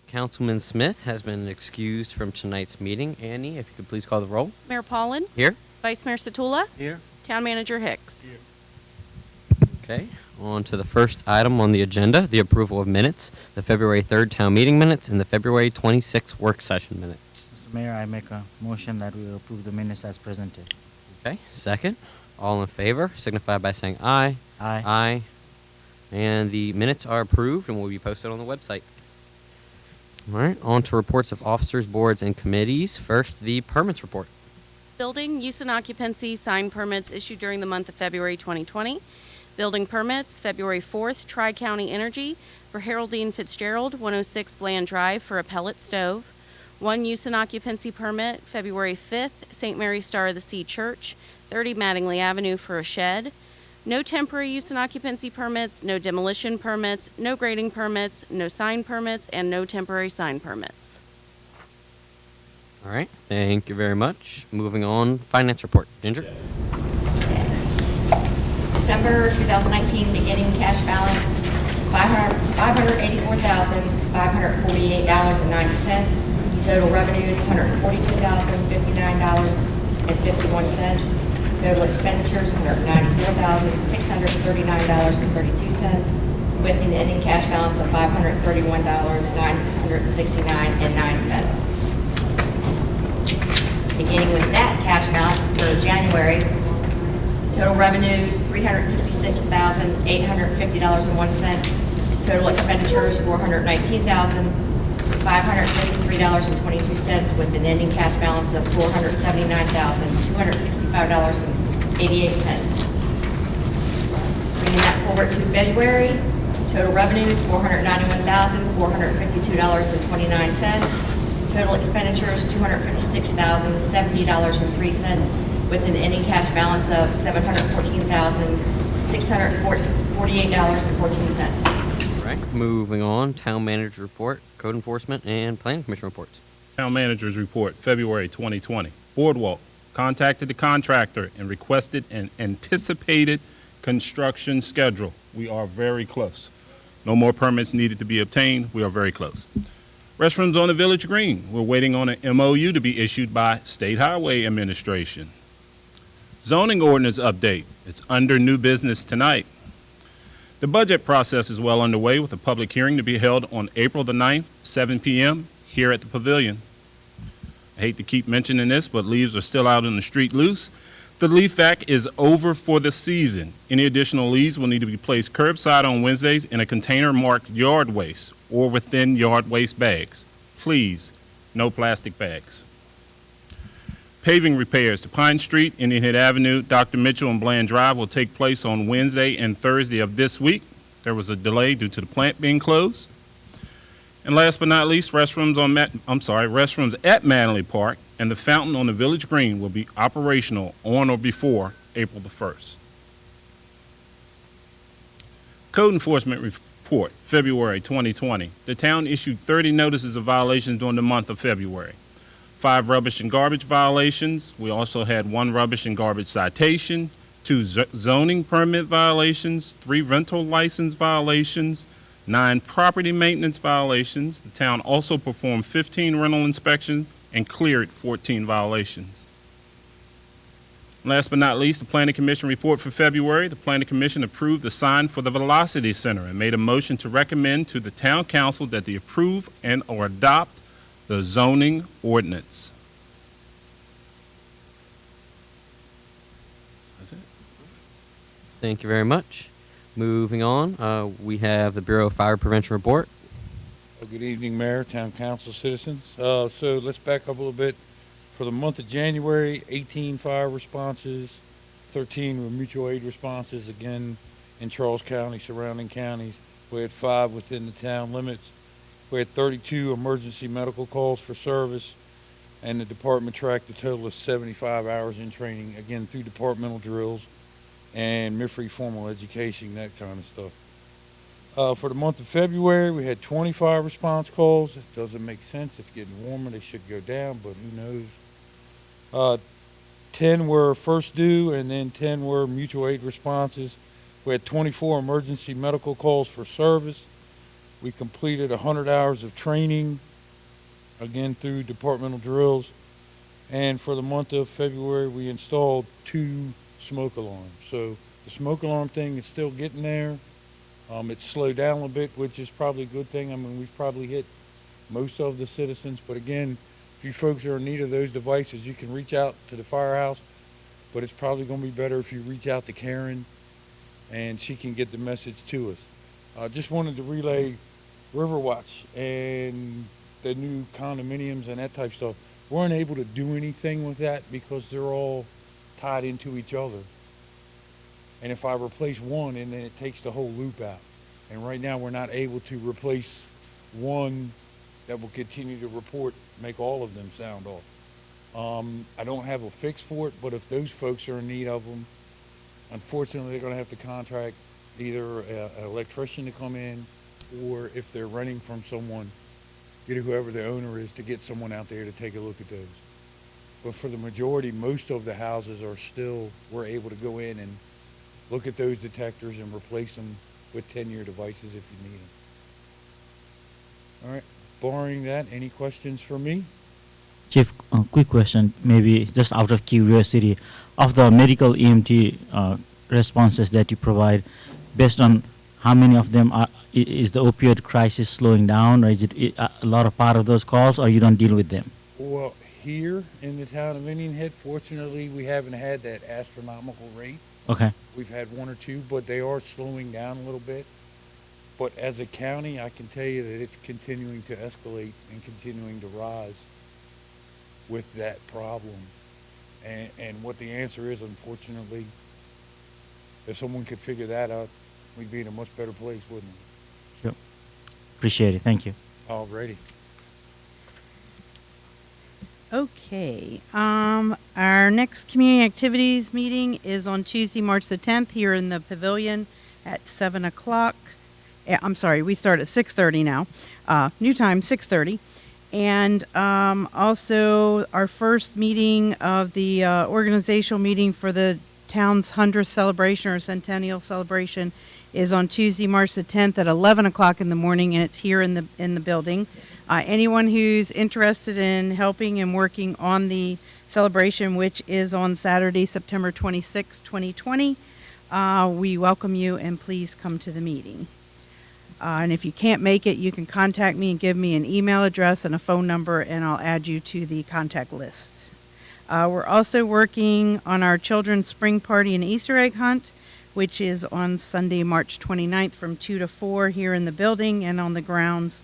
Councilman Smith has been excused from tonight's meeting. Annie, if you could please call the roll. Mayor Paulin, Here. Vice Mayor Satula, Here. Town Manager Hicks. Here. Okay, on to the first item on the agenda, the approval of minutes, the February 3rd town meeting minutes and the February 26th work session minutes. Mr. Mayor, I make a motion that we approve the minutes as presented. Okay, second. All in favor, signify by saying aye. Aye. Aye. And the minutes are approved and will be posted on the website. All right, on to reports of officers, boards, and committees. First, the permits report. Building, use and occupancy sign permits issued during the month of February 2020. Building permits, February 4th, Tri-County Energy for Haroldine Fitzgerald, 106 Bland Drive for a pellet stove. One use and occupancy permit, February 5th, St. Mary Star of the Sea Church, 30 Mattingly Avenue for a shed. No temporary use and occupancy permits, no demolition permits, no grading permits, no sign permits, and no temporary sign permits. All right, thank you very much. Moving on, finance report. Ginger? December 2019 beginning cash balance, $584,548.90. Total revenues, $142,059.51. Total expenditures, $194,639.32, with an ending cash balance of $531,969.09. Beginning with that cash balance for January, total revenues, $366,850.01. Total expenditures, $419,553.22, with an ending cash balance of $479,265.88. Swinging that forward to February, total revenues, $491,452.29. Total expenditures, $256,070.03, with an ending cash balance of $714,648.14. All right, moving on, town manager report, code enforcement, and planning commission reports. Town Manager's Report, February 2020. Boardwalk contacted the contractor and requested an anticipated construction schedule. We are very close. No more permits needed to be obtained. We are very close. Restrooms on the Village Green. We're waiting on an MOU to be issued by State Highway Administration. Zoning ordinance update. It's under new business tonight. The budget process is well underway with a public hearing to be held on April the 9th, 7 p.m. here at the Pavilion. I hate to keep mentioning this, but leaves are still out in the street loose. The leaf vac is over for the season. Any additional leaves will need to be placed curbside on Wednesdays in a container marked yard waste or within yard waste bags. Please, no plastic bags. Paving repairs to Pine Street, Indian Head Avenue, Dr. Mitchell, and Bland Drive will take place on Wednesday and Thursday of this week. There was a delay due to the plant being closed. And last but not least, restrooms at Manley Park and the fountain on the Village Green will be operational on or before April the 1st. Code enforcement report, February 2020. The town issued 30 notices of violations during the month of February. 5 rubbish and garbage violations. We also had 1 rubbish and garbage citation, 2 zoning permit violations, 3 rental license violations, 9 property maintenance violations. The town also performed 15 rental inspections and cleared 14 violations. Last but not least, the Planning Commission report for February. The Planning Commission approved the sign for the Velocity Center and made a motion to recommend to the Town Council that they approve and or adopt the zoning ordinance. That's it. Thank you very much. Moving on, we have the Bureau of Fire Prevention report. Good evening, Mayor, Town Council, citizens. So let's back up a little bit. For the month of January, 18 fire responses, 13 were mutual aid responses, again, in Charles County, surrounding counties. We had 5 within the town limits. We had 32 emergency medical calls for service, and the department tracked a total of 75 hours in training, again, through departmental drills and MIFRE formal education, that kind of stuff. For the month of February, we had 25 response calls. It doesn't make sense. It's getting warmer. They should go down, but who knows? 10 were first due, and then 10 were mutual aid responses. We had 24 emergency medical calls for service. We completed 100 hours of training, again through departmental drills. And for the month of February, we installed 2 smoke alarms. So the smoke alarm thing is still getting there. It's slowed down a little bit, which is probably a good thing. I mean, we've probably hit most of the citizens. But again, if you folks are in need of those devices, you can reach out to the firehouse. But it's probably going to be better if you reach out to Karen and she can get the message to us. Just wanted to relay Riverwatch and the new condominiums and that type stuff. Weren't able to do anything with that because they're all tied into each other. And if I replace one, and then it takes the whole loop out. And right now we're not able to replace one that will continue to report, make all of them sound off. I don't have a fix for it, but if those folks are in need of them, unfortunately they're going to have to contract either an electrician to come in, or if they're renting from someone, whoever the owner is, to get someone out there to take a look at those. But for the majority, most of the houses are still, we're able to go in and look at those detectors and replace them with 10-year devices if you need them. All right, barring that, any questions for me? Chief, quick question, maybe just out of curiosity, of the medical EMT responses that you provide, based on how many of them is the opioid crisis slowing down, or is it a lot of part of those calls, or you don't deal with them? Well, here in the town of Indian Head, fortunately, we haven't had that astronomical rate. Okay. We've had 1 or 2, but they are slowing down a little bit. But as a county, I can tell you that it's continuing to escalate and continuing to rise with that problem. And what the answer is, unfortunately, if someone could figure that out, we'd be in a much better place, wouldn't we? Sure. Appreciate it. Thank you. Alrighty. Okay. Our next community activities meeting is on Tuesday, March the 10th, here in the pavilion at 7 o'clock. I'm sorry, we start at 6:30 now. New time, 6:30. And also our first meeting of the organizational meeting for the town's 100th celebration or centennial celebration is on Tuesday, March the 10th at 11 o'clock in the morning, and it's here in the building. Anyone who's interested in helping and working on the celebration, which is on Saturday, September 26, 2020, we welcome you, and please come to the meeting. And if you can't make it, you can contact me and give me an email address and a phone number, and I'll add you to the contact list. We're also working on our children's spring party and Easter egg hunt, which is on Sunday, March 29th from 2 to 4 here in the building and on the grounds.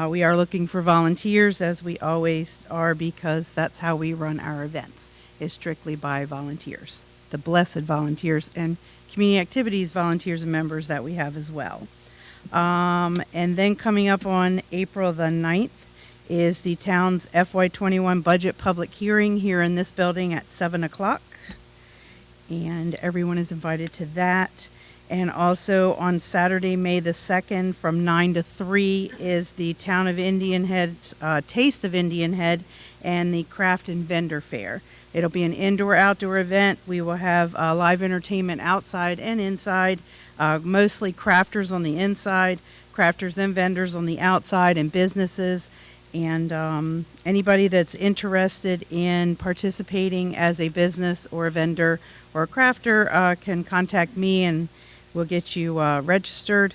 We are looking for volunteers, as we always are, because that's how we run our events, is strictly by volunteers, the blessed volunteers and community activities volunteers and members that we have as well. And then coming up on April the 9th is the town's FY21 budget public hearing here in this building at 7 o'clock. And everyone is invited to that. And also on Saturday, May the 2nd from 9 to 3 is the Town of Indian Head's Taste of Indian Head and the Craft and Vendor Fair. It'll be an indoor-outdoor event. We will have live entertainment outside and inside, mostly crafters on the inside, crafters and vendors on the outside, and businesses. And anybody that's interested in participating as a business or a vendor or a crafter can contact me, and we'll get you registered.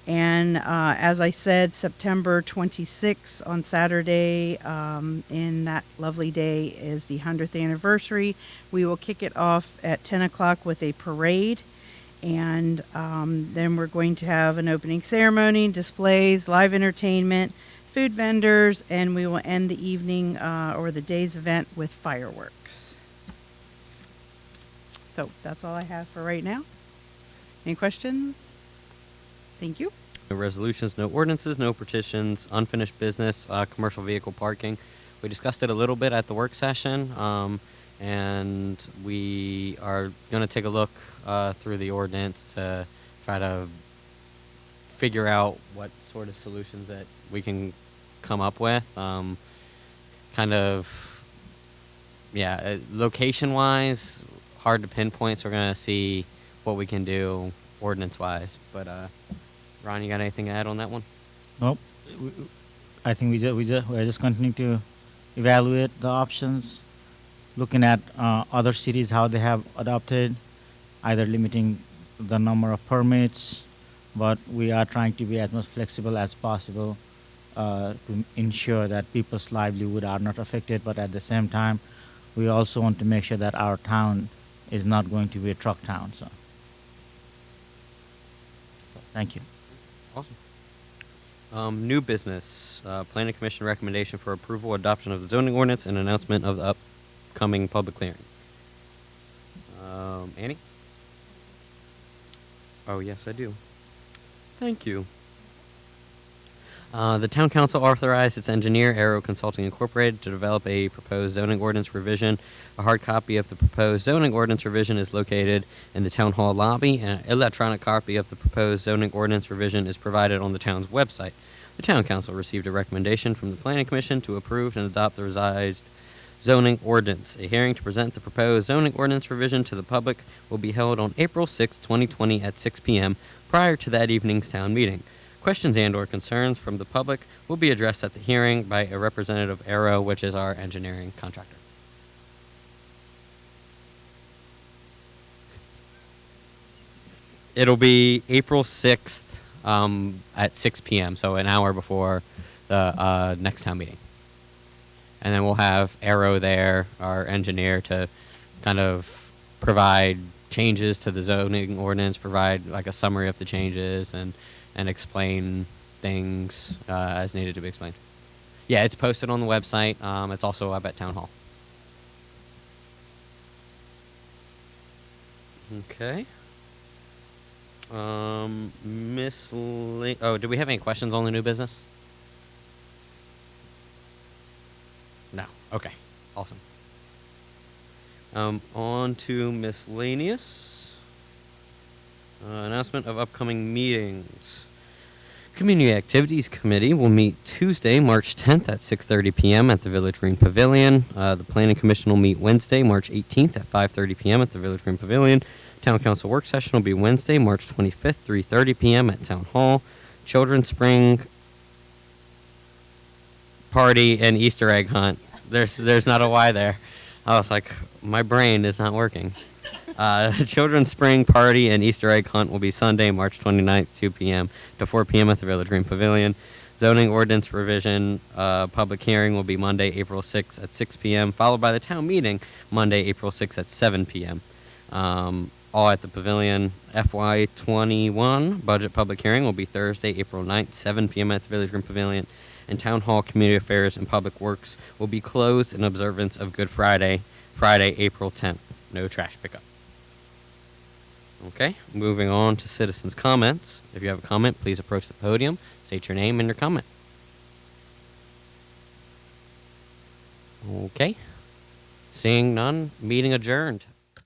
And as I said, September 26th on Saturday, in that lovely day, is the 100th anniversary. We will kick it off at 10 o'clock with a parade. And then we're going to have an opening ceremony, displays, live entertainment, food vendors, and we will end the evening or the day's event with fireworks. So that's all I have for right now. Any questions? Thank you. No resolutions, no ordinances, no petitions, unfinished business, commercial vehicle parking. We discussed it a little bit at the work session, and we are going to take a look through the ordinance to try to figure out what sort of solutions that we can come up with. Location-wise, hard to pinpoint, so we're going to see what we can do ordinance-wise. But Ron, you got anything to add on that one? Nope. I think we're just continuing to evaluate the options, looking at other cities how they have adopted, either limiting the number of permits, but we are trying to be as much flexible as possible to ensure that people's livelihood are not affected. But at the same time, we also want to make sure that our town is not going to be a truck town. So, thank you. Awesome. New business. Planning Commission recommendation for approval, adoption of the zoning ordinance, and announcement of the upcoming public hearing. Annie? Oh, yes, I do. Thank you. The Town Council authorized its engineer, Aero Consulting Incorporated, to develop a proposed zoning ordinance revision. A hard copy of the proposed zoning ordinance revision is located in the Town Hall lobby, and an electronic copy of the proposed zoning ordinance revision is provided on the town's website. The Town Council received a recommendation from the Planning Commission to approve and adopt the revised zoning ordinance. A hearing to present the proposed zoning ordinance revision to the public will be held on April 6, 2020 at 6 p.m. prior to that evening's town meeting. Questions and/or concerns from the public will be addressed at the hearing by a representative of Aero, which is our engineering contractor. It'll be April 6th at 6 p.m., so an hour before the next town meeting. And then we'll have Aero there, our engineer, to kind of provide changes to the zoning ordinance, provide like a summary of the changes, and explain things as needed to be explained. Yeah, it's posted on the website. It's also up at Town Hall. Okay. Miss Lee. Oh, do we have any questions on the new business? No. Okay. Awesome. On to miscellaneous. Announcement of upcoming meetings. Community Activities Committee will meet Tuesday, March 10th at 6:30 p.m. at the Village Green Pavilion. The Planning Commission will meet Wednesday, March 18th at 5:30 p.m. at the Village Green Pavilion. Town Council work session will be Wednesday, March 25th, 3:30 p.m. at Town Hall. Children's Spring Party and Easter egg hunt. There's not a Y there. I was like, my brain is not working. Children's Spring Party and Easter egg hunt will be Sunday, March 29th, 2 p.m. to 4 p.m. at the Village Green Pavilion. Zoning ordinance revision public hearing will be Monday, April 6th at 6 p.m., followed by the town meeting Monday, April 6th at 7 p.m. All at the Pavilion. FY21 budget public hearing will be Thursday, April 9th, 7 p.m. at the Village Green Pavilion. And Town Hall, Community Affairs, and Public Works will be closed in observance of Good Friday, Friday, April 10th. No trash pickup. Okay, moving on to citizens' comments. If you have a comment, please approach the podium, state your name and your comment. Okay. Seeing none, meeting adjourned.